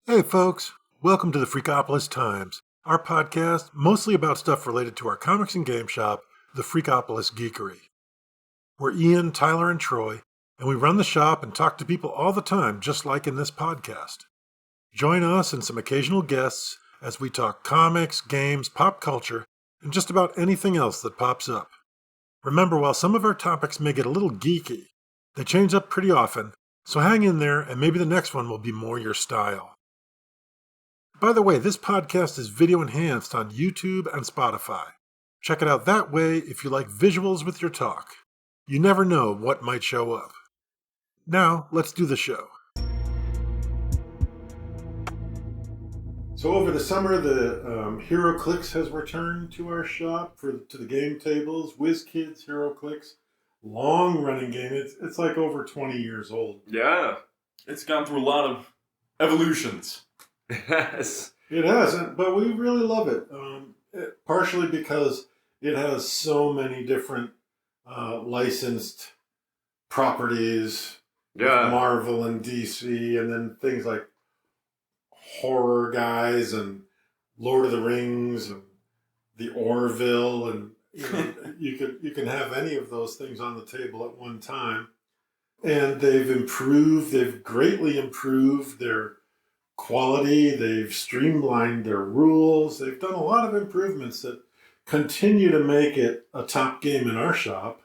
Hey folks, welcome to the Freakopolis Times, our podcast mostly about stuff related to our comics and game shop, the Freakopolis Geekery. We're Ian, Tyler, and Troy, and we run the shop and talk to people all the time, just like in this podcast. Join us and some occasional guests as we talk comics, games, pop culture, and just about anything else that pops up. Remember, while some of our topics may get a little geeky, they change up pretty often, so hang in there and maybe the next one will be more your style. By the way, this podcast is video enhanced on YouTube and Spotify. Check it out that way if you like visuals with your talk. You never know what might show up. Now, let's do the show. So over the summer, the Heroclix has returned to our shop to the game tables. WizKids Heroclix, long-running game. It's like over 20 years old. Yeah, it's gone through a lot of evolutions. Yes. It has, but we really love it. Partially because it has so many different licensed properties. Yeah. Marvel and DC, and then things like horror guys and Lord of the Rings and the Orville, and you can have any of those things on the table at one time. And they've greatly improved their quality, they've streamlined their rules, they've done a lot of improvements that continue to make it a top game in our shop.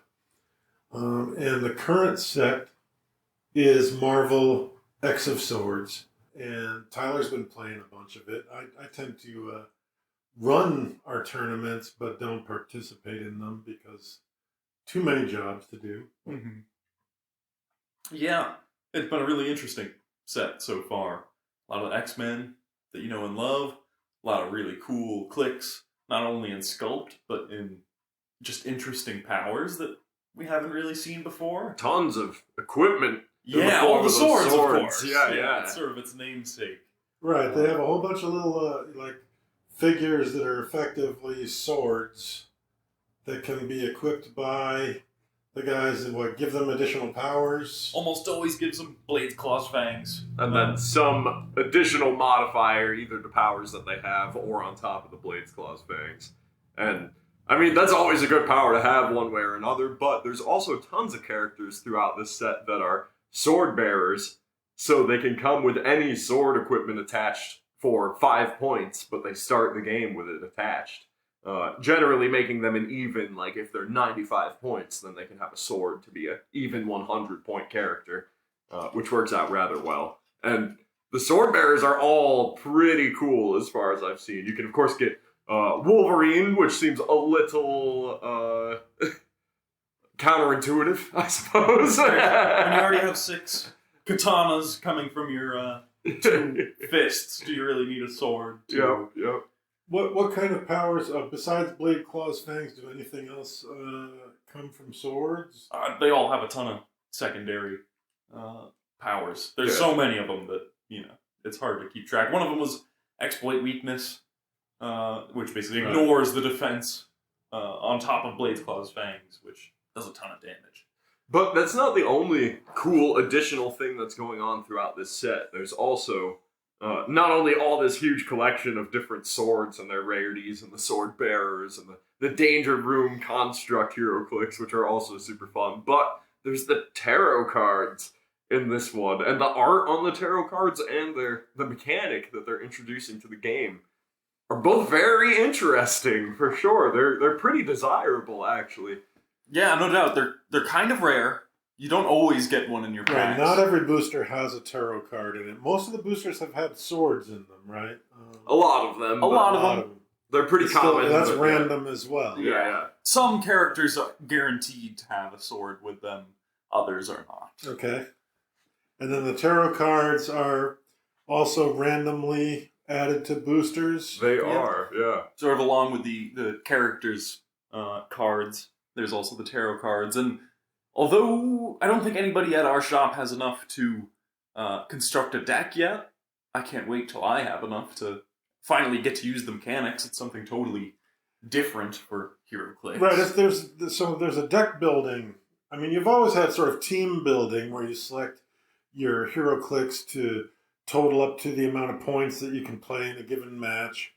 And the current set is Marvel X of Swords, and Tyler's been playing a bunch of it. I tend to run our tournaments, but don't participate in them because too many jobs to do. Mm-hmm. Yeah, it's been a really interesting set so far. A lot of X-Men that you know and love. A lot of really cool clicks, not only in sculpt, but in just interesting powers that we haven't really seen before. Tons of equipment. Yeah, all the swords, of course. Yeah. It's sort of its namesake. Right, they have a whole bunch of little, figures that are effectively swords that can be equipped by the guys that give them additional powers. Almost always gives them blades, claws, fangs. And then some additional modifier, either to powers that they have or on top of the blades, claws, fangs. And, I mean, that's always a good power to have one way or another, but there's also tons of characters throughout this set that are sword bearers, so they can come with any sword equipment attached for 5 points, but they start the game with it attached. Generally making them an even, like if they're 95 points, then they can have a sword to be an even 100-point character, which works out rather well. And the sword bearers are all pretty cool as far as I've seen. You can, of course, get Wolverine, which seems a little counterintuitive, I suppose. When you already have 6 katanas coming from your 2 fists, do you really need a sword? Yep. What kind of powers, besides blade, claws, fangs, do anything else come from swords? They all have a ton of secondary powers. There's so many of them that, it's hard to keep track. One of them was exploit weakness, which basically ignores the defense on top of blades, claws, fangs, which does a ton of damage. But that's not the only cool additional thing that's going on throughout this set. There's also not only all this huge collection of different swords and their rarities and the sword bearers and the danger room construct Heroclix, which are also super fun, but there's the tarot cards in this one, and the art on the tarot cards and the mechanic that they're introducing to the game are both very interesting, for sure. They're pretty desirable, actually. Yeah, no doubt. They're kind of rare. You don't always get one in your packs. Right, not every booster has a tarot card in it. Most of the boosters have had swords in them, right? A lot of them. A lot of them. They're pretty common. That's random as well. Yeah. Some characters are guaranteed to have a sword with them. Others are not. Okay. And then the tarot cards are also randomly added to boosters. They are, yeah. Sort of along with the characters' cards, there's also the tarot cards. And although I don't think anybody at our shop has enough to construct a deck yet, I can't wait till I have enough to finally get to use the mechanics. It's something totally different for Heroclix. Right, there's a deck building. I mean, you've always had sort of team building where you select your Heroclix to total up to the amount of points that you can play in a given match.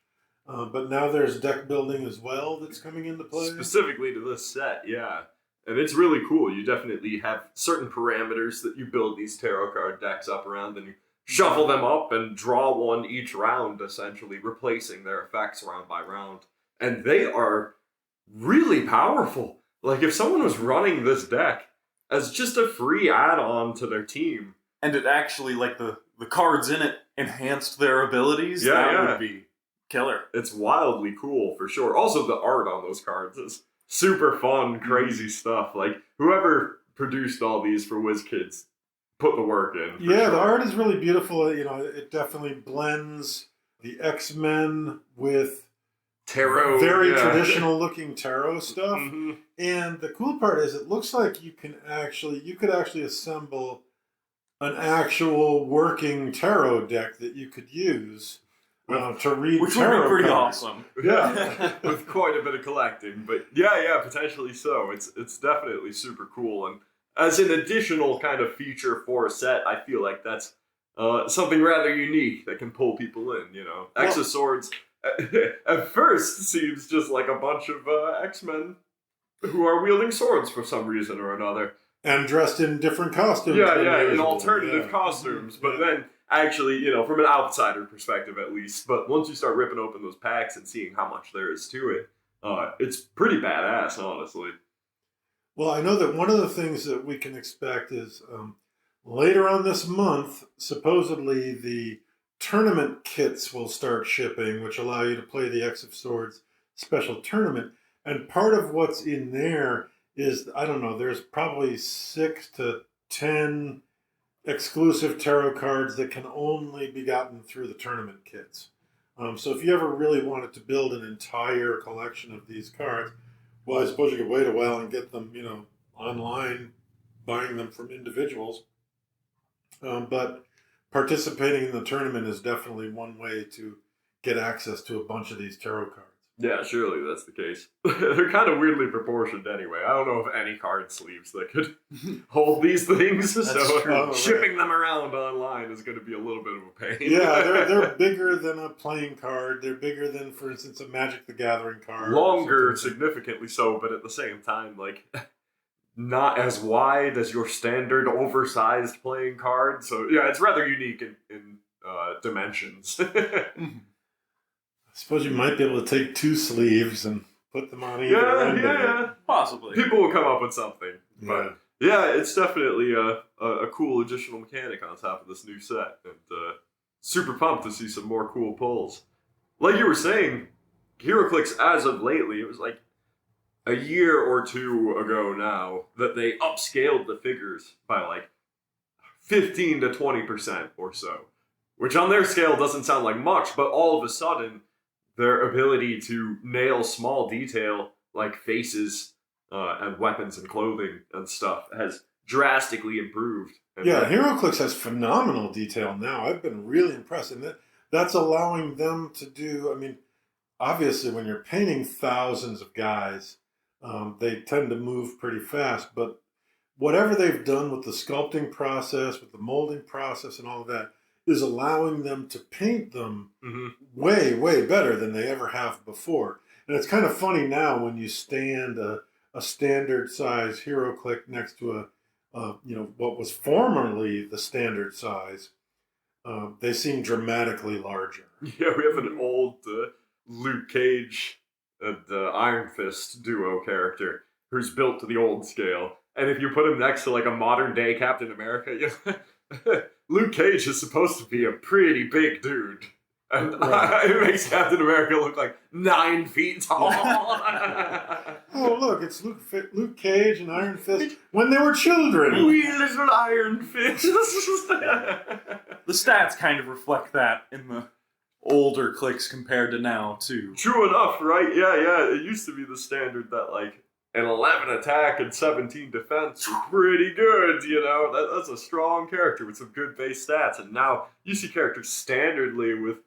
But now there's deck building as well that's coming into play. Specifically to this set, yeah. And it's really cool. You definitely have certain parameters that you build these tarot card decks up around, and you shuffle them up and draw one each round, essentially replacing their effects round by round. And they are really powerful. Like, if someone was running this deck as just a free add-on to their team. And it actually, like, the cards in it enhanced their abilities, that would be killer. It's wildly cool, for sure. Also, the art on those cards is super fun, crazy stuff. Like, whoever produced all these for WizKids put the work in. Yeah, the art is really beautiful. You know, it definitely blends the X-Men with tarot, very traditional looking tarot stuff. Mm-hmm. And the cool part is it looks like you could actually assemble an actual working tarot deck that you could use to read which tarot would be pretty cards. awesome. Yeah. With quite a bit of collecting. But yeah, potentially so. It's definitely super cool. And as an additional kind of feature for a set, I feel like that's something rather unique that can pull people in, you know. X of Swords at first seems just like a bunch of X-Men who are wielding swords for some reason or another. And dressed in different costumes. In alternative costumes. But then, actually, you know, from an outsider perspective at least, but once you start ripping open those packs and seeing how much there is to it, it's pretty badass, honestly. Well, I know that one of the things that we can expect is later on this month, supposedly the tournament kits will start shipping, which allow you to play the X of Swords special tournament. And part of what's in there is, I don't know, there's probably 6 to 10 exclusive tarot cards that can only be gotten through the tournament kits. So if you ever really wanted to build an entire collection of these cards, well, I suppose you could wait a while and get them, you know, online, buying them from individuals. But participating in the tournament is definitely one way to get access to a bunch of these tarot cards. Yeah, surely that's the case. They're kind of weirdly proportioned anyway. I don't know of any card sleeves that could hold these things, so shipping them around online is going to be a little bit of a pain. Yeah, they're bigger than a playing card. They're bigger than, for instance, a Magic the Gathering card. Longer, significantly so, but at the same time, like, not as wide as your standard oversized playing card. So, yeah, it's rather unique in dimensions. I suppose you might be able to take 2 sleeves and put them on either end. Yeah. Possibly. People will come up with something. But yeah, it's definitely a cool additional mechanic on top of this new set. And super pumped to see some more cool pulls. Like you were saying, Heroclix, as of lately, it was like a year or two ago now that they upscaled the figures by like 15 to 20% or so. Which on their scale doesn't sound like much, but all of a sudden, their ability to nail small detail like faces and weapons and clothing and stuff has drastically improved. And Heroclix has phenomenal detail now. I've been really impressed. And that's allowing them to do, I mean, obviously when you're painting thousands of guys, they tend to move pretty fast. But whatever they've done with the sculpting process, with the molding process and all of that, is allowing them to paint them way, way better than they ever have before. And it's kind of funny now when you stand a standard size Heroclix next to what was formerly the standard size. They seem dramatically larger. Yeah, we have an old Luke Cage and Iron Fist duo character who's built to the old scale. And if you put him next to like a modern day Captain America, Luke Cage is supposed to be a pretty big dude. And it makes Captain America look like 9 feet tall. Oh, look, it's Luke Cage and Iron Fist when they were children. Wee little Iron Fist. The stats kind of reflect that in the older clicks compared to now, too. True enough, right? Yeah. It used to be the standard that, like, an 11 attack and 17 defense was pretty good, you know? That's a strong character with some good base stats. And now you see characters standardly with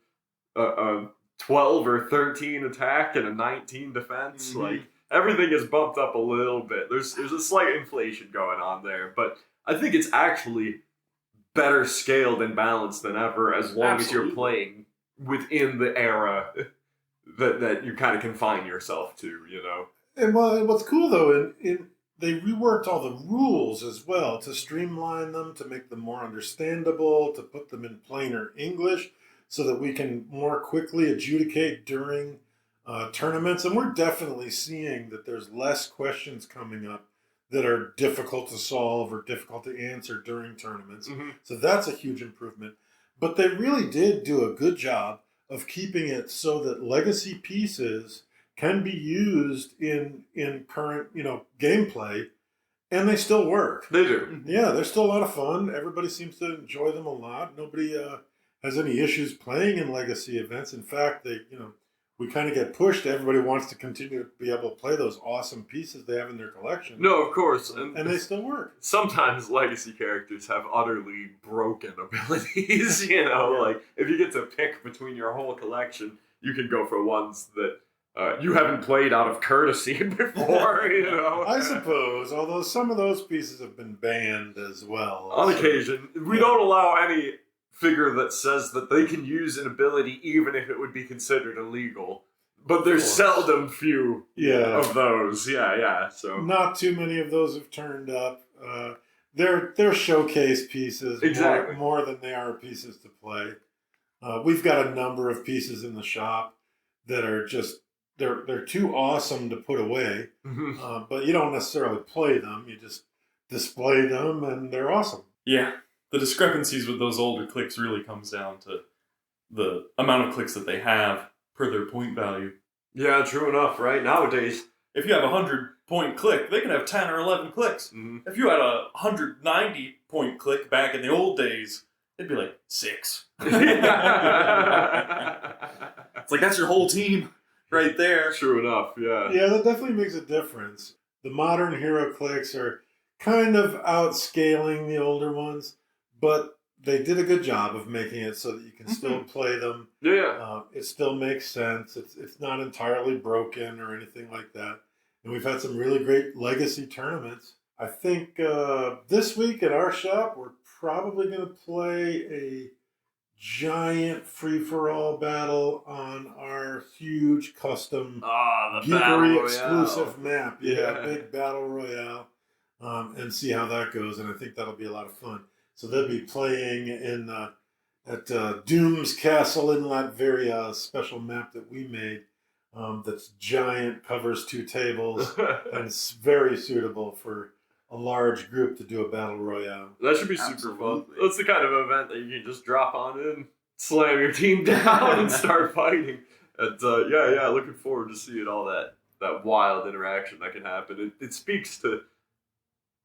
a 12 or 13 attack and a 19 defense. Mm-hmm. Like, everything is bumped up a little bit. There's a slight inflation going on there. But I think it's actually better scaled and balanced than ever, as long as you're playing within the era that you kind of confine yourself to, you know. And what's cool though, they reworked all the rules as well to streamline them, to make them more understandable, to put them in plainer English, so that we can more quickly adjudicate during tournaments. And we're definitely seeing that there's less questions coming up that are difficult to solve or difficult to answer during tournaments. Mm-hmm. So that's a huge improvement. But they really did do a good job of keeping it so that legacy pieces can be used in current, gameplay, and they still work. They do. Yeah, they're still a lot of fun. Everybody seems to enjoy them a lot. Nobody has any issues playing in legacy events. In fact, we kind of get pushed. Everybody wants to continue to be able to play those awesome pieces they have in their collection. No, of course. And they still work. Sometimes legacy characters have utterly broken abilities, like if you get to pick between your whole collection, you can go for ones that you haven't played out of courtesy before, I suppose, although some of those pieces have been banned as well. On occasion. We don't allow any figure that says that they can use an ability even if it would be considered illegal. But there's seldom few of those. Yeah. So not too many of those have turned up. They're showcase pieces more than they are pieces to play. We've got a number of pieces in the shop that are just they're too awesome to put away. But you don't necessarily play them. You just display them, and they're awesome. Yeah. The discrepancies with those older clicks really comes down to the amount of clicks that they have per their point value. Yeah, true enough, right? Nowadays, if you have a 100-point click, they can have 10 or 11 clicks. Mm-hmm. If you had a 190-point click back in the old days, it'd be like 6. It's like, that's your whole team right there. True enough, yeah. Yeah, that definitely makes a difference. The modern Heroclix are kind of outscaling the older ones, but they did a good job of making it so that you can still play them. Yeah. It still makes sense. It's not entirely broken or anything like that. And we've had some really great legacy tournaments. I think this week at our shop, we're probably going to play a giant free-for-all battle on our huge custom Geekery exclusive map. Yeah, big battle royale. And see how that goes. And I think that'll be a lot of fun. So they'll be playing at Doom's Castle in Latveria, a special map that we made that's giant, covers 2 tables, and it's very suitable for a large group to do a battle royale. That should be super fun. That's the kind of event that you can just drop on in, slam your team down, and start fighting. And looking forward to seeing all that wild interaction that can happen. It speaks to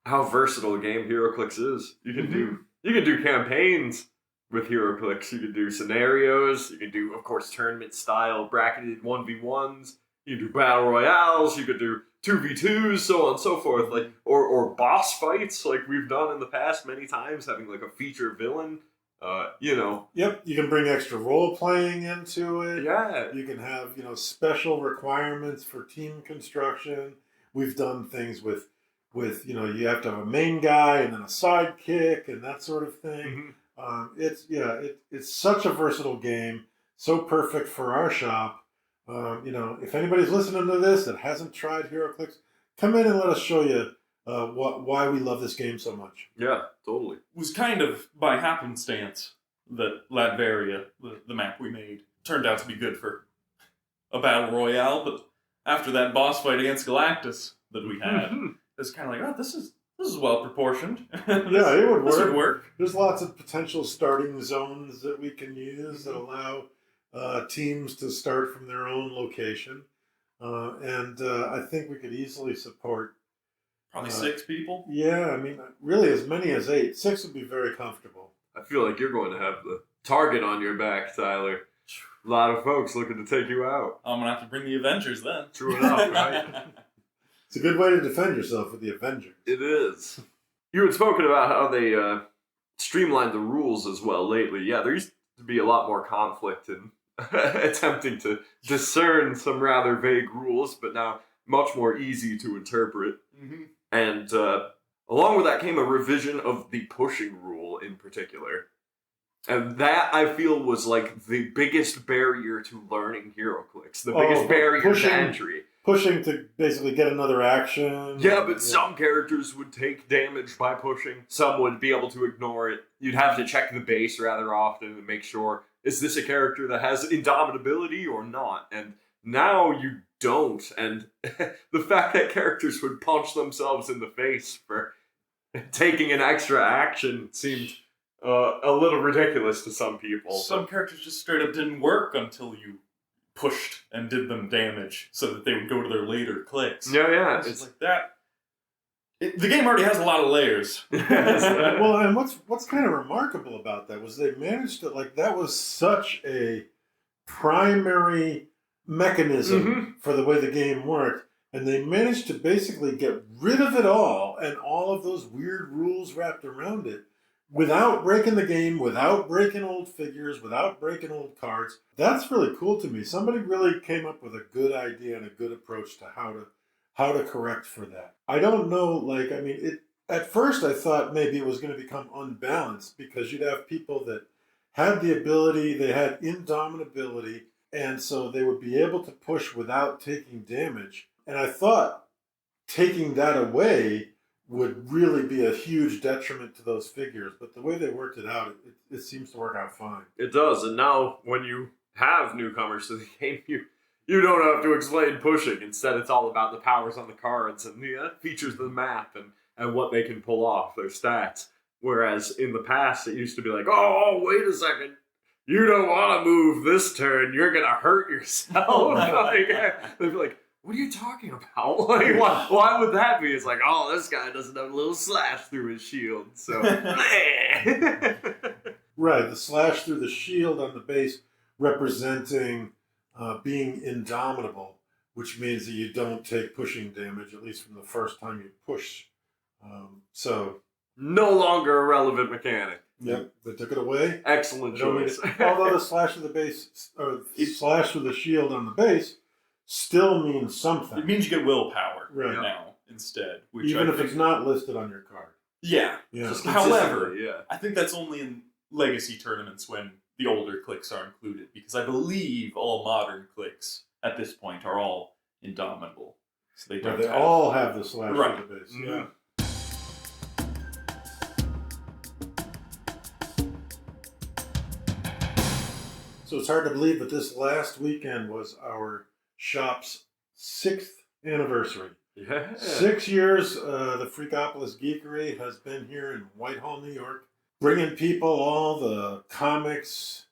how versatile a game Heroclix is. You can do campaigns with Heroclix. You can do scenarios. You can do, of course, tournament style bracketed 1v1s. You can do battle royales. You could do 2v2s, so on and so forth. Like or boss fights, like we've done in the past many times, having like a feature villain. Yep, you can bring extra role playing into it. Yeah, you can have special requirements for team construction. We've done things with you have to have a main guy and then a sidekick and that sort of thing. It's such a versatile game, so perfect for our shop. If anybody's listening to this that hasn't tried Heroclix, come in and let us show you why we love this game so much. Yeah, totally. It was kind of by happenstance that Latveria, the map we made, turned out to be good for a battle royale. But after that boss fight against Galactus that we had, it's kind of like, this is well proportioned. Yeah, it would work. This would work. There's lots of potential starting zones that we can use that allow teams to start from their own location, and I think we could easily support probably 6 people. Yeah, I mean, really as many as 8. 6 would be very comfortable. I feel like you're going to have the target on your back, Tyler. A lot of folks looking to take you out. I'm gonna have to bring the Avengers then. True enough, right? It's a good way to defend yourself with the Avengers. It is. You had spoken about how they streamlined the rules as well lately. Yeah, there used to be a lot more conflict in attempting to discern some rather vague rules, but now much more easy to interpret. Mm-hmm. And along with that came a revision of the pushing rule. in particular. And that, I feel, was like the biggest barrier to learning Heroclix. The biggest barrier to entry. Pushing to basically get another action. Yeah, but some characters would take damage by pushing. Some would be able to ignore it. You'd have to check the base rather often to make sure, is this a character that has indomitability or not? And now you don't. And the fact that characters would punch themselves in the face for taking an extra action seemed a little ridiculous to some people. Some characters just straight up didn't work until you pushed and did them damage so that they would go to their later clicks. Yeah. It's like that. The game already has a lot of layers. Well, and what's kind of remarkable about that was they managed to, like, that was such a primary mechanism for the way the game worked, and they managed to basically get rid of it all and all of those weird rules wrapped around it without breaking the game, without breaking old figures, without breaking old cards. That's really cool to me. Somebody really came up with a good idea and a good approach to how to correct for that. I don't know, like, I mean, at first I thought maybe it was going to become unbalanced because you'd have people that had the ability, they had indomitability, and so they would be able to push without taking damage. And I thought taking that away would really be a huge detriment to those figures. But the way they worked it out, it seems to work out fine. It does, and now when you have newcomers to the game, you don't have to explain pushing. Instead, it's all about the powers on the cards and the features of the map and what they can pull off, their stats. Whereas in the past, it used to be like, oh, wait a second. You don't want to move this turn. You're going to hurt yourself. They'd be like, what are you talking about? Like, why would that be? It's like, oh, this guy doesn't have a little slash through his shield. So, right, the slash through the shield on the base representing being indomitable, which means that you don't take pushing damage, at least from the first time you push. So no longer a relevant mechanic. Yep, they took it away. Excellent choice. Although the slash of the base, or slash with the shield on the base, still means something. It means you get willpower right now instead. Which even if it's not listed on your card. Yeah. Just however, I think that's only in legacy tournaments when the older clicks are included, because I believe all modern clicks at this point are all indomitable. So they don't. They all have the slash right. of the base. Mm-hmm. Yeah. So it's hard to believe, but this last weekend was our shop's 6th anniversary. Yeah. 6 years, the Freakopolis Geekery has been here in Whitehall, New York, bringing people all the comics,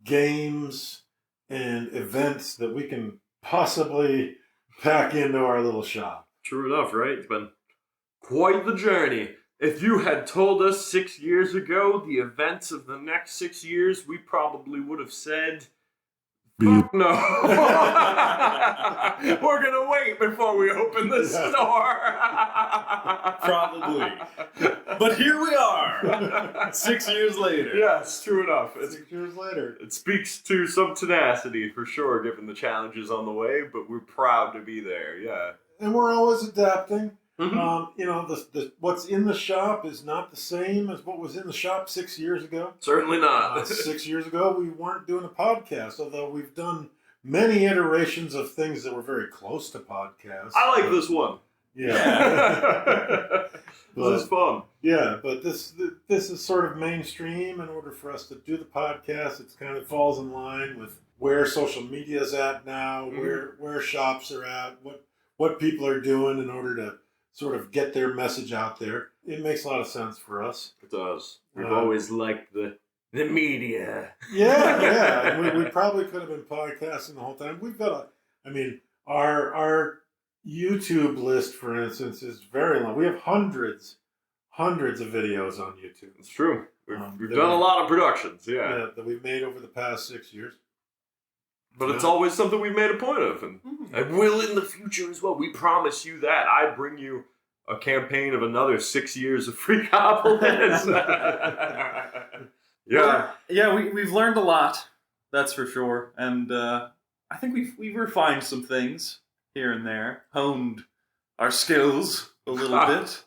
games, and events that we can possibly pack into our little shop. True enough, right? It's been quite the journey. If you had told us 6 years ago the events of the next 6 years, we probably would have said, fuck no. We're going to wait before we open the store. Probably. But here we are, 6 years later. Yes, true enough. 6 years later. It speaks to some tenacity, for sure, given the challenges on the way, but we're proud to be there, yeah. And we're always adapting. Mm-hmm. You know, what's in the shop is not the same as what was in the shop 6 years ago. Certainly not. 6 years ago, we weren't doing a podcast, although we've done many iterations of things that were very close to podcasts. I like this one. Yeah. This is fun. Yeah, but this is sort of mainstream. In order for us to do the podcast, it kind of falls in line with where social media is at now, where shops are at, what people are doing in order to sort of get their message out there. It makes a lot of sense for us. It does. We've always liked the media. Yeah. We probably could have been podcasting the whole time. We've got our YouTube list, for instance, is very long. We have hundreds of videos on YouTube. It's true. We've done a lot of productions, yeah. That we've made over the past 6 years. But it's always something we've made a point of, and will in the future as well. We promise you that. I bring you a campaign of another 6 years of Freakopolis. Yeah. Yeah, we've learned a lot, that's for sure. And I think we've refined some things here and there, honed our skills a little bit.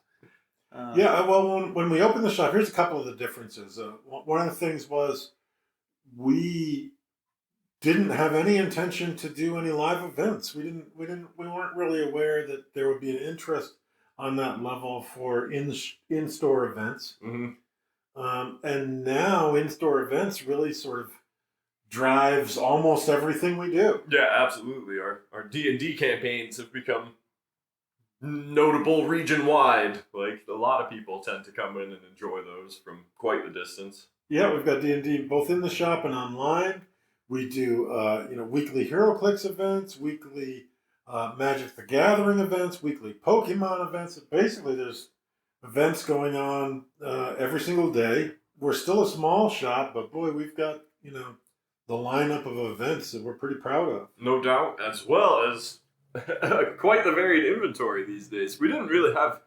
Well, when we opened the shop, here's a couple of the differences. One of the things was we didn't have any intention to do any live events. We weren't really aware that there would be an interest on that level for in-store events. And now in-store events really sort of drives almost everything we do. Yeah, absolutely. Our D&D campaigns have become notable region-wide. Like, a lot of people tend to come in and enjoy those from quite the distance. Yeah, we've got D&D both in the shop and online. We do, weekly Heroclix events, weekly Magic the Gathering events, weekly Pokemon events. Basically, there's events going on every single day. We're still a small shop, but boy, we've got, the lineup of events that we're pretty proud of. No doubt, as well as quite the varied inventory these days. We didn't really have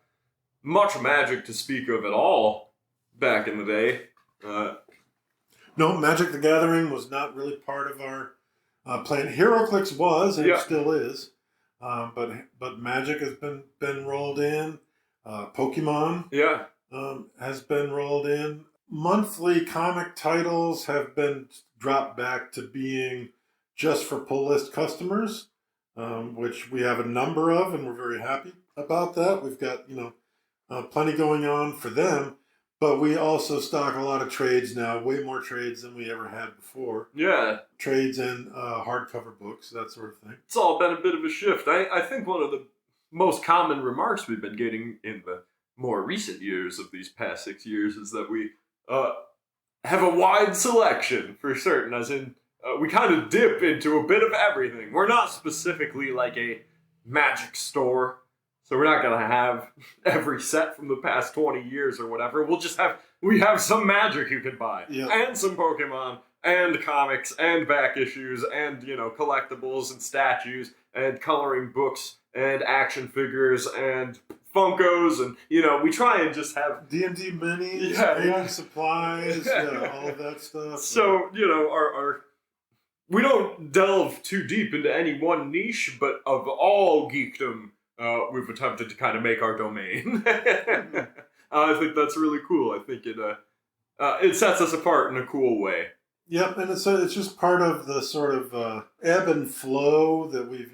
much Magic to speak of at all back in the day. No, Magic the Gathering was not really part of our plan. Heroclix was, and it still is. But Magic has been rolled in. Pokemon has been rolled in. Monthly comic titles have been dropped back to being just for pull list customers, which we have a number of, and we're very happy about that. We've got, plenty going on for them. But we also stock a lot of trades now, way more trades than we ever had before. Yeah. Trades and hardcover books, that sort of thing. It's all been a bit of a shift. I think one of the most common remarks we've been getting in the more recent years of these past 6 years is that we have a wide selection, for certain, as in we kind of dip into a bit of everything. We're not specifically like a Magic store. So we're not going to have every set from the past 20 years or whatever. We have some Magic you can buy. Yep. And some Pokemon, and comics, and back issues, and, collectibles, and statues, and coloring books, and action figures, and Funkos, and, we try and just have... D&D minis, supplies, all of that stuff. So, we don't delve too deep into any one niche, but of all geekdom... we've attempted to kind of make our domain. I think that's really cool. I think it sets us apart in a cool way. Yep, and it's just part of the sort of ebb and flow that we've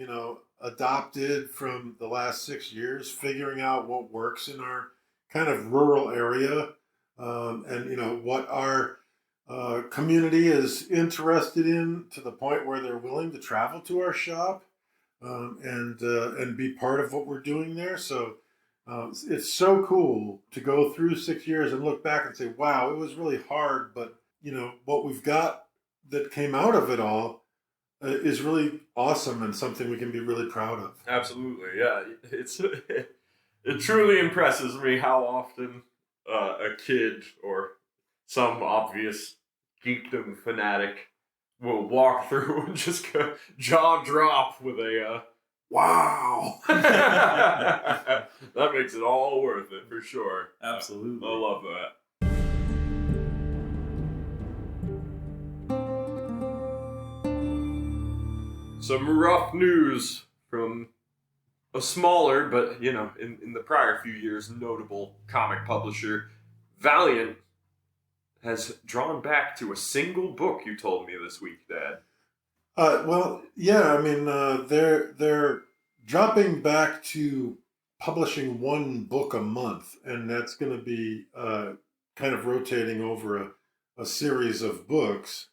adopted from the last 6 years, figuring out what works in our kind of rural area, and what our community is interested in, to the point where they're willing to travel to our shop. And be part of what we're doing there. So it's so cool to go through 6 years and look back and say, wow, it was really hard, but what we've got that came out of it all is really awesome and something we can be really proud of. Absolutely, yeah. It truly impresses me how often a kid or some obvious geekdom fanatic will walk through and just go jaw drop with a wow. That makes it all worth it for sure. Absolutely. I love that. Some rough news from a smaller, but in the prior few years, notable comic publisher, Valiant, has drawn back to a single book, you told me this week, Dad. They're dropping back to publishing one book a month, and that's going to be kind of rotating over a series of books.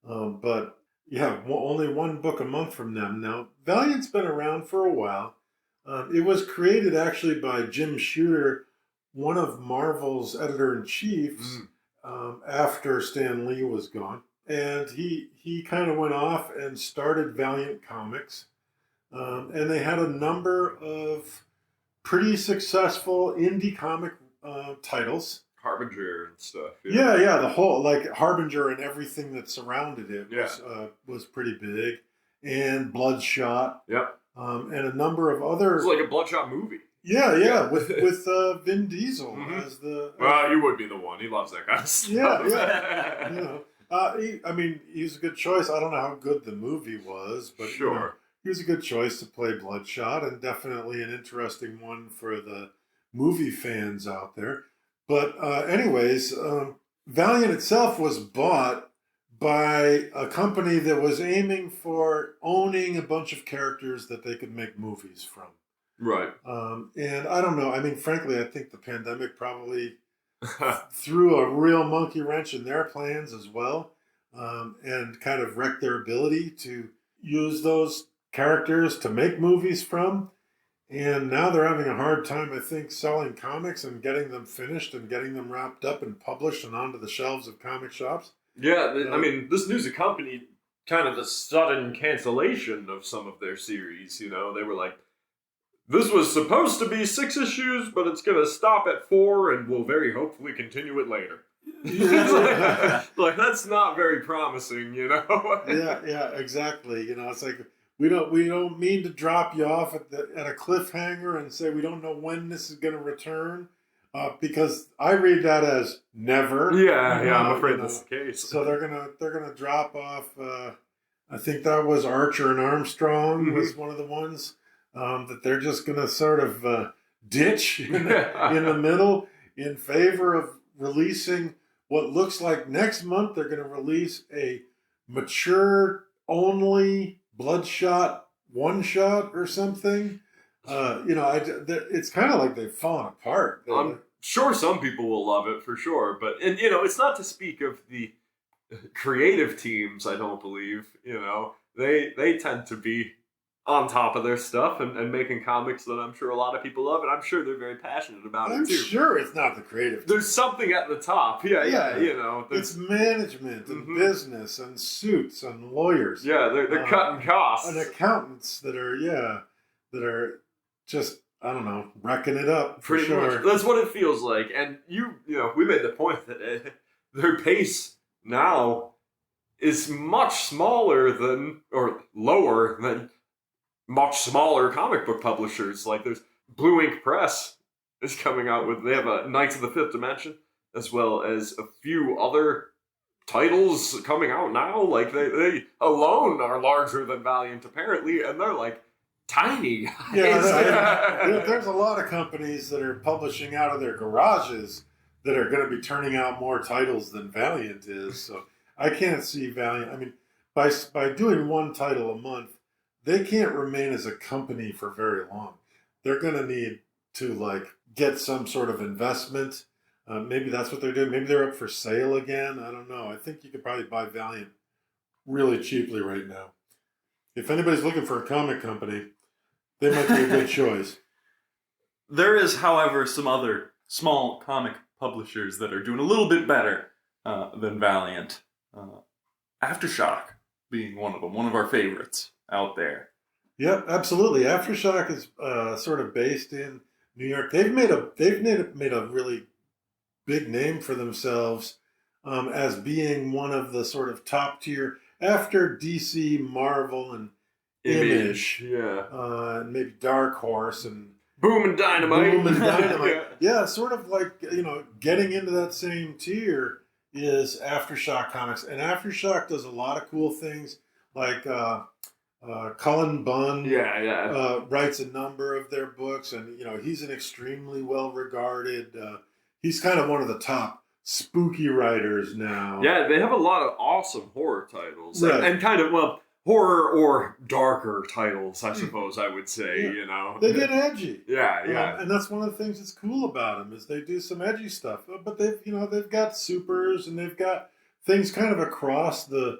Only one book a month from them. Now, Valiant's been around for a while. It was created actually by Jim Shooter, one of Marvel's editor-in-chiefs, after Stan Lee was gone. And he kind of went off and started Valiant Comics. And they had a number of pretty successful indie comic titles. Harbinger and stuff. Yeah, the whole, Harbinger and everything that surrounded it was pretty big. And Bloodshot. Yep. And a number of other... It's like a Bloodshot movie. Yeah, with Vin Diesel as the... Well, you would be the one. He loves that kind of stuff. Yeah. He's a good choice. I don't know how good the movie was, but sure. He was a good choice to play Bloodshot, and definitely an interesting one for the movie fans out there. But anyways, Valiant itself was bought by a company that was aiming for owning a bunch of characters that they could make movies from. Right. And I don't know. I mean, frankly, I think the pandemic probably threw a real monkey wrench in their plans as well, and kind of wrecked their ability to use those characters to make movies from. And now they're having a hard time, I think, selling comics and getting them finished and getting them wrapped up and published and onto the shelves of comic shops. Yeah, I mean, this news accompanied kind of the sudden cancellation of some of their series. You know, they were like, this was supposed to be 6 issues, but it's going to stop at 4, and we'll very hopefully continue it later. like, that's not very promising, you know? yeah, exactly. You know, it's like we don't mean to drop you off at a cliffhanger and say we don't know when this is going to return, because I read that as never. Yeah, I'm afraid that's the case. So they're gonna drop off. I think that was Archer and Armstrong was one of the ones. That they're just going to sort of ditch in the middle in favor of releasing what looks like next month they're going to release a mature-only Bloodshot one-shot or something. It's kind of like they've fallen apart. I'm sure some people will love it for sure, but it's not to speak of the creative teams, I don't believe. You know, they tend to be on top of their stuff and making comics that I'm sure a lot of people love, and I'm sure they're very passionate about it too. I'm sure it's not the creative team. There's something at the top. Yeah, you know. It's management and business and suits and lawyers. Yeah, they're cutting costs. And accountants that are just, I don't know, wrecking it up. Pretty much. That's what it feels like. And we made the point that their pace now is much smaller than, or lower than, much smaller comic book publishers. Like there's Blue Ink Press is coming out with, they have a Knights of the Fifth Dimension, as well as a few other titles coming out now. Like they alone are larger than Valiant apparently, and they're like tiny guys. Yeah, there's a lot of companies that are publishing out of their garages that are going to be turning out more titles than Valiant is. So I can't see Valiant. I mean, by doing one title a month, they can't remain as a company for very long. They're going to need to get some sort of investment. Maybe that's what they're doing. Maybe they're up for sale again. I don't know. I think you could probably buy Valiant really cheaply right now. If anybody's looking for a comic company, they might be a good choice. There is, however, some other small comic publishers that are doing a little bit better than Valiant. Aftershock being one of them, one of our favorites out there. Yep, absolutely. Aftershock is sort of based in New York. They've made a really big name for themselves as being one of the sort of top tier after DC, Marvel, and Image. Yeah, and maybe Dark Horse and Boom and Dynamite. Yeah, sort of like getting into that same tier is Aftershock Comics, and Aftershock does a lot of cool things like. Cullen Bunn writes a number of their books, and he's an extremely well regarded. He's kind of one of the top spooky writers now. Yeah, they have a lot of awesome horror titles, right. and kind of horror or darker titles, I suppose I would say. They get edgy. Yeah. And that's one of the things that's cool about them is they do some edgy stuff. But they've got supers and they've got things kind of across the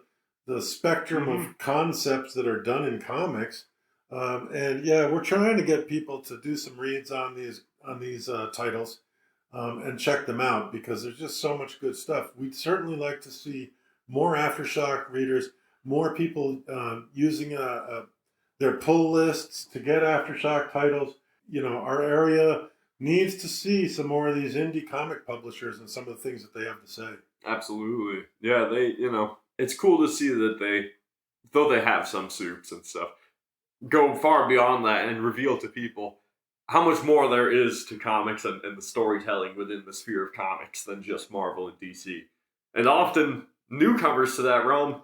spectrum of concepts that are done in comics, and we're trying to get people to do some reads on these titles, and check them out because there's just so much good stuff. We'd certainly like to see more Aftershock readers, more people using their pull lists to get Aftershock titles. Our area needs to see some more of these indie comic publishers and some of the things that they have to say. Absolutely, yeah. It's cool to see that though they have some soups and stuff, go far beyond that and reveal to people how much more there is to comics and the storytelling within the sphere of comics than just Marvel and DC. And often, newcomers to that realm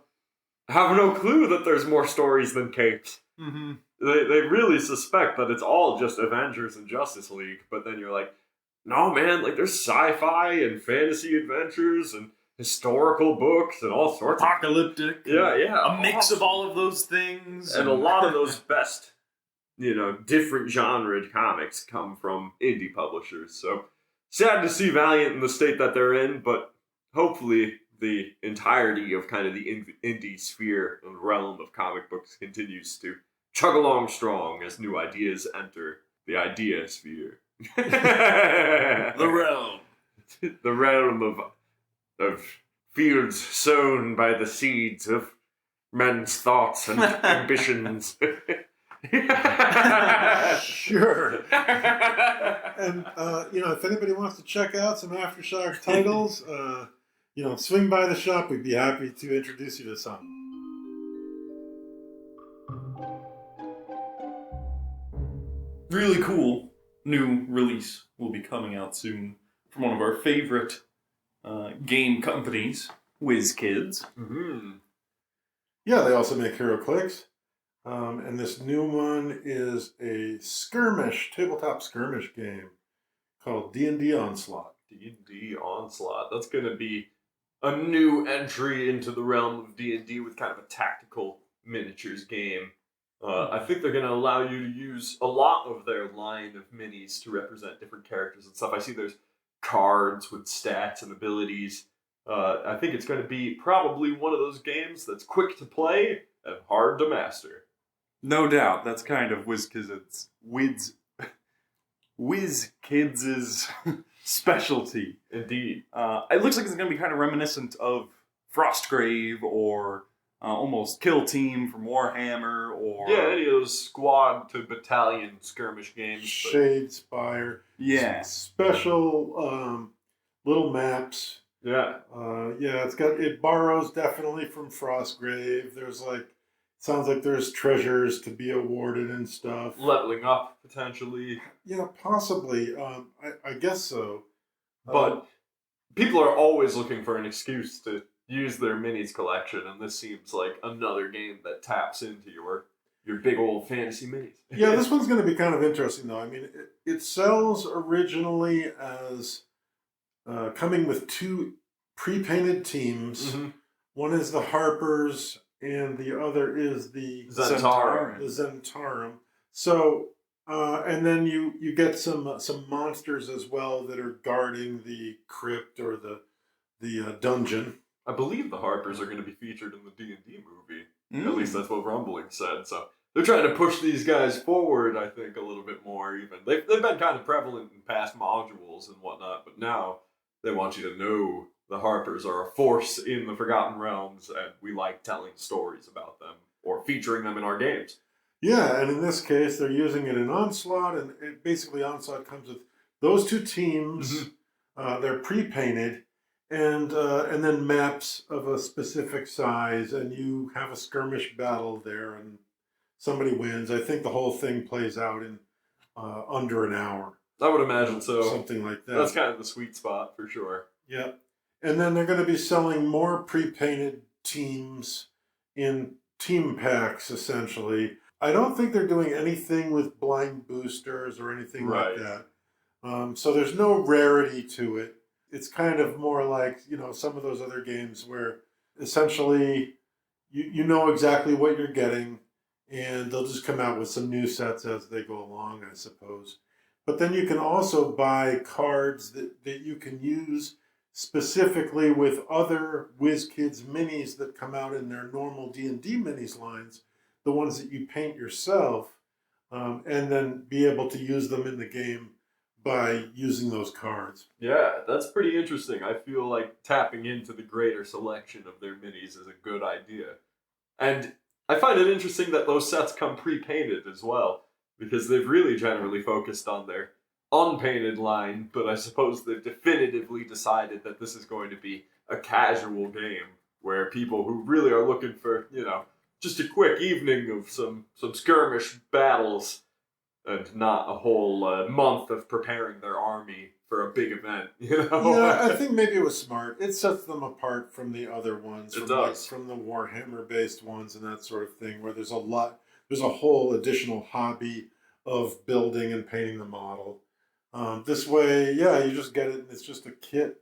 have no clue that there's more stories than capes. Mm-hmm. They really suspect that it's all just Avengers and Justice League, but then you're like, no, man, like there's sci-fi and fantasy adventures and historical books and all sorts Apocalyptic. Yeah. A mix of all of those things. And a lot of those best, different genre comics come from indie publishers. So sad to see Valiant in the state that they're in, but hopefully the entirety of kind of the indie sphere and realm of comic books continues to chug along strong as new ideas enter the idea sphere. The realm. The realm of fields sown by the seeds of men's thoughts and ambitions. Sure. And, if anybody wants to check out some Aftershock titles, swing by the shop. We'd be happy to introduce you to some. Really cool new release will be coming out soon from one of our favorite game companies, WizKids. Mm-hmm. Yeah, they also make Heroclix. And this new one is a tabletop skirmish game called Dnd Onslaught. Dnd Onslaught. That's going to be a new entry into the realm of D&D with kind of a tactical miniatures game. I think they're going to allow you to use a lot of their line of minis to represent different characters and stuff. I see there's cards with stats and abilities. I think it's going to be probably one of those games that's quick to play and hard to master. No doubt. That's kind of WizKids' specialty. Indeed. It looks like it's going to be kind of reminiscent of Frostgrave or almost Kill Team from Warhammer, or any of those squad to battalion skirmish games. Shadespire. Yeah. Special little maps. Yeah. It borrows definitely from Frostgrave. Sounds like there's treasures to be awarded and stuff. Leveling up, potentially. Yeah, possibly. I guess so. But people are always looking for an excuse to use their minis collection, and this seems like another game that taps into your big old fantasy minis. Yeah, this one's going to be kind of interesting, though. I mean, it sells originally as coming with 2 pre-painted teams. Mm-hmm. One is the Harpers, and the other is the Zentarum. The Zentarum. So, and then you get some monsters as well that are guarding the crypt or the dungeon. I believe the Harpers are going to be featured in the D&D movie. Mm. At least that's what Rumbling said. So they're trying to push these guys forward, I think, a little bit more even. They've been kind of prevalent in past modules and whatnot, but now they want you to know the Harpers are a force in the Forgotten Realms, and we like telling stories about them or featuring them in our games. Yeah, and in this case, they're using it in Onslaught, and basically Onslaught comes with those 2 teams. Mm-hmm. They're pre-painted, and then maps of a specific size, and you have a skirmish battle there, and somebody wins. I think the whole thing plays out in under an hour. I would imagine so. Something like that. That's kind of the sweet spot, for sure. Yeah. And then they're going to be selling more pre-painted teams in team packs, essentially. I don't think they're doing anything with blind boosters or anything like that. So there's no rarity to it. It's kind of more like, some of those other games where essentially you know exactly what you're getting, and they'll just come out with some new sets as they go along, I suppose. But then you can also buy cards that you can use specifically with other WizKids minis that come out in their normal D&D minis lines, the ones that you paint yourself, and then be able to use them in the game by using those cards. Yeah, that's pretty interesting. I feel like tapping into the greater selection of their minis is a good idea. And I find it interesting that those sets come pre-painted as well, because they've really generally focused on their unpainted line, but I suppose they've definitively decided that this is going to be a casual game where people who really are looking for, just a quick evening of some skirmish battles and not a whole month of preparing their army for a big event, Yeah, I think maybe it was smart. It sets them apart from the other ones. It does. From the Warhammer-based ones and that sort of thing, where there's a lot there's a whole additional hobby of building and painting the model. This way, yeah, you just get it, and it's just a kit,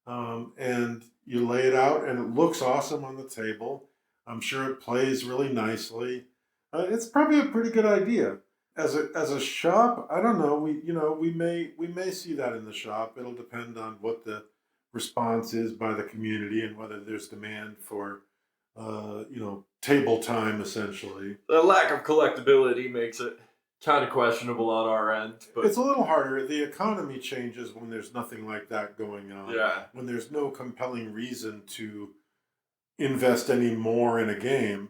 and you lay it out, and it looks awesome on the table. I'm sure it plays really nicely. It's probably a pretty good idea. As a shop, I don't know. We may see that in the shop. It'll depend on what the response is by the community and whether there's demand for table time essentially. The lack of collectability makes it kind of questionable on our end, but It's a little harder. The economy changes when there's nothing like that going on. yeah, When there's no compelling reason to invest any more in a game.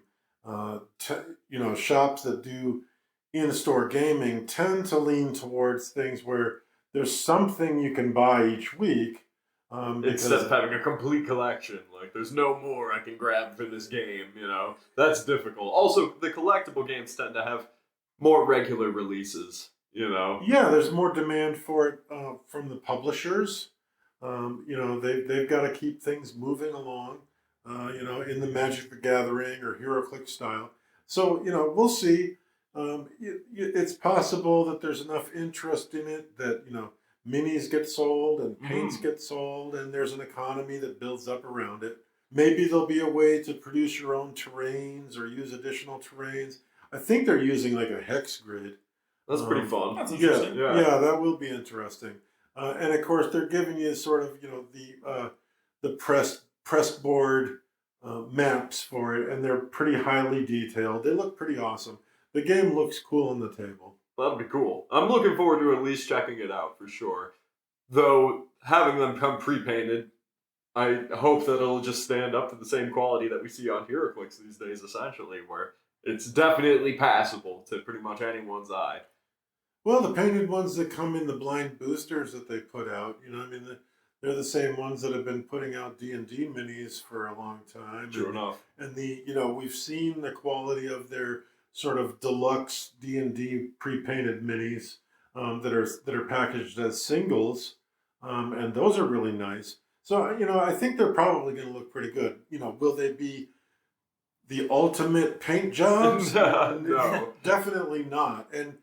Shops that do in-store gaming tend to lean towards things where there's something you can buy each week. instead of having a complete collection, like there's no more I can grab for this game, that's difficult. Also, the collectible games tend to have more regular releases, Yeah, there's more demand for it from the publishers. They've got to keep things moving along, in the Magic the Gathering or Heroclix style. So, we'll see. It's possible that there's enough interest in it that, minis get sold and paints get sold, and there's an economy that builds up around it. Maybe there'll be a way to produce your own terrains or use additional terrains. I think they're using like a hex grid. That's pretty fun. That's interesting. Yeah, that will be interesting. And of course, they're giving you sort of, the pressed board maps for it, and they're pretty highly detailed. They look pretty awesome. The game looks cool on the table. That'd be cool. I'm looking forward to at least checking it out for sure. Though, having them come pre-painted, I hope that it'll just stand up to the same quality that we see on Heroclix these days, essentially, where it's definitely passable to pretty much anyone's eye. Well, the painted ones that come in the blind boosters that they put out, they're the same ones that have been putting out D&D minis for a long time. True enough. And we've seen the quality of their sort of deluxe D&D pre-painted minis that are packaged as singles, and those are really nice. So I think they're probably going to look pretty good. Will they be the ultimate paint jobs? No, definitely not. And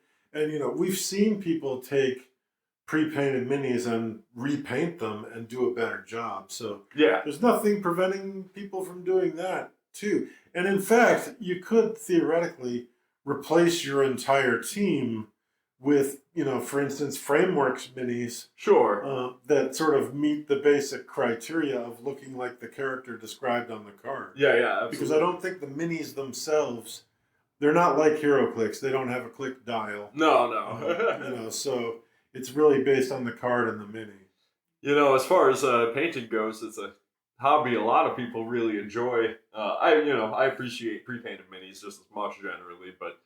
we've seen people take pre-painted minis and repaint them and do a better job. So yeah, there's nothing preventing people from doing that too. And in fact, you could theoretically replace your entire team with, for instance, Frameworks minis sure. that sort of meet the basic criteria of looking like the character described on the card. Yeah, absolutely. Because I don't think the minis themselves, they're not like HeroClix. They don't have a click dial. No. So it's really based on the card and the mini. As far as painting goes, it's a hobby a lot of people really enjoy. I appreciate pre-painted minis just as much generally, but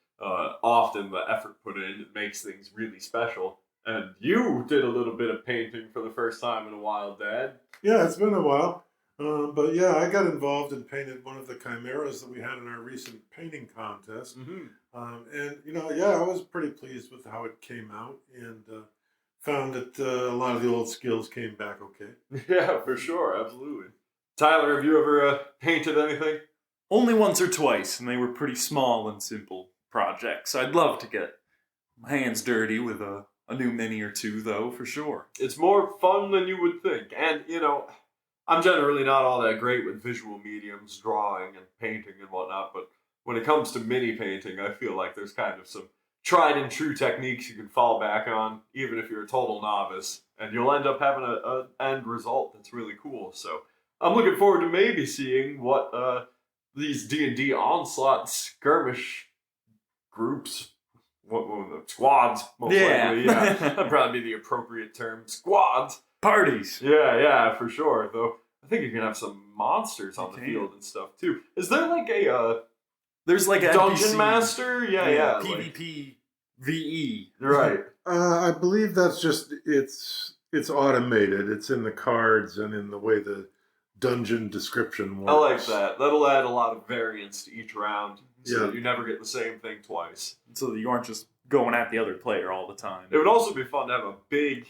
often the effort put in, it makes things really special. And you did a little bit of painting for the first time in a while, Dad. Yeah, it's been a while. But yeah, I got involved and painted one of the chimeras that we had in our recent painting contest. Mm-hmm. I was pretty pleased with how it came out, and found that a lot of the old skills came back okay. Yeah, for sure, absolutely. Tyler, have you ever painted anything? Only once or twice, and they were pretty small and simple projects. I'd love to get my hands dirty with a new mini or two, though, for sure. It's more fun than you would think. And, I'm generally not all that great with visual mediums, drawing and painting and whatnot, but when it comes to mini painting, I feel like there's kind of some tried and true techniques you can fall back on, even if you're a total novice, and you'll end up having an end result that's really cool. So I'm looking forward to maybe seeing what these Dnd Onslaught skirmish groups, squads, most likely, yeah, that'd probably be the appropriate term, squads. Parties. Yeah, for sure. Though I think you can have some monsters on the field and stuff too. Is there like a there's like a dungeon NPC. master? Yeah. PvP VE. Right. I believe that's just it's automated. It's in the cards and in the way the dungeon description works. I like that. That'll add a lot of variance to each round, so Yeah. you never get the same thing twice. So that you aren't just going at the other player all the time. It would also be fun to have a big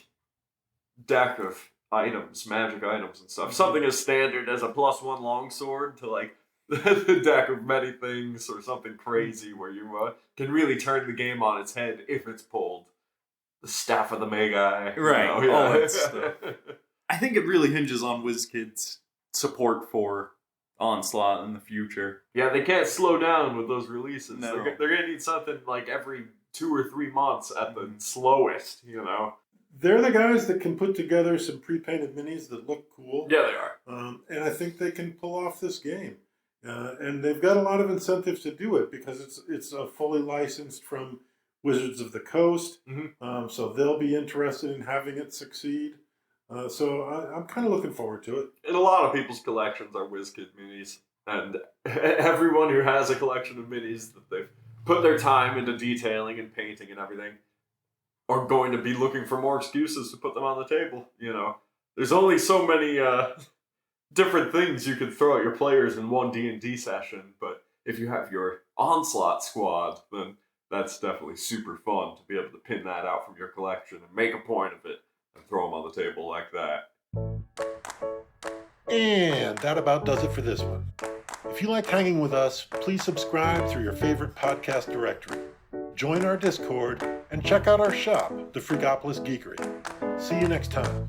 deck of items, magic items and stuff. Something as standard as a +1 longsword to like the deck of many things or something crazy where you can really turn the game on its head if it's pulled. The Staff of the Magi. Right, You know, all that stuff. I think it really hinges on WizKid's support for Onslaught in the future. Yeah, they can't slow down with those releases. No. They're going to need something like every 2 or 3 months at the slowest, you know? They're the guys that can put together some pre-painted minis that look cool. Yeah, they are. And I think they can pull off this game. And they've got a lot of incentives to do it because it's a fully licensed from Wizards of the Coast. Mm-hmm. So they'll be interested in having it succeed. So I'm kind of looking forward to it. And a lot of people's collections are WizKid minis. And everyone who has a collection of minis that they've put their time into detailing and painting and everything are going to be looking for more excuses to put them on the table, you know. There's only so many different things you can throw at your players in one D&D session, but if you have your Onslaught squad, then that's definitely super fun to be able to pin that out from your collection and make a point of it and throw them on the table like that. And that about does it for this one. If you like hanging with us, please subscribe through your favorite podcast directory. Join our Discord and check out our shop, the Freakopolis Geekery. See you next time.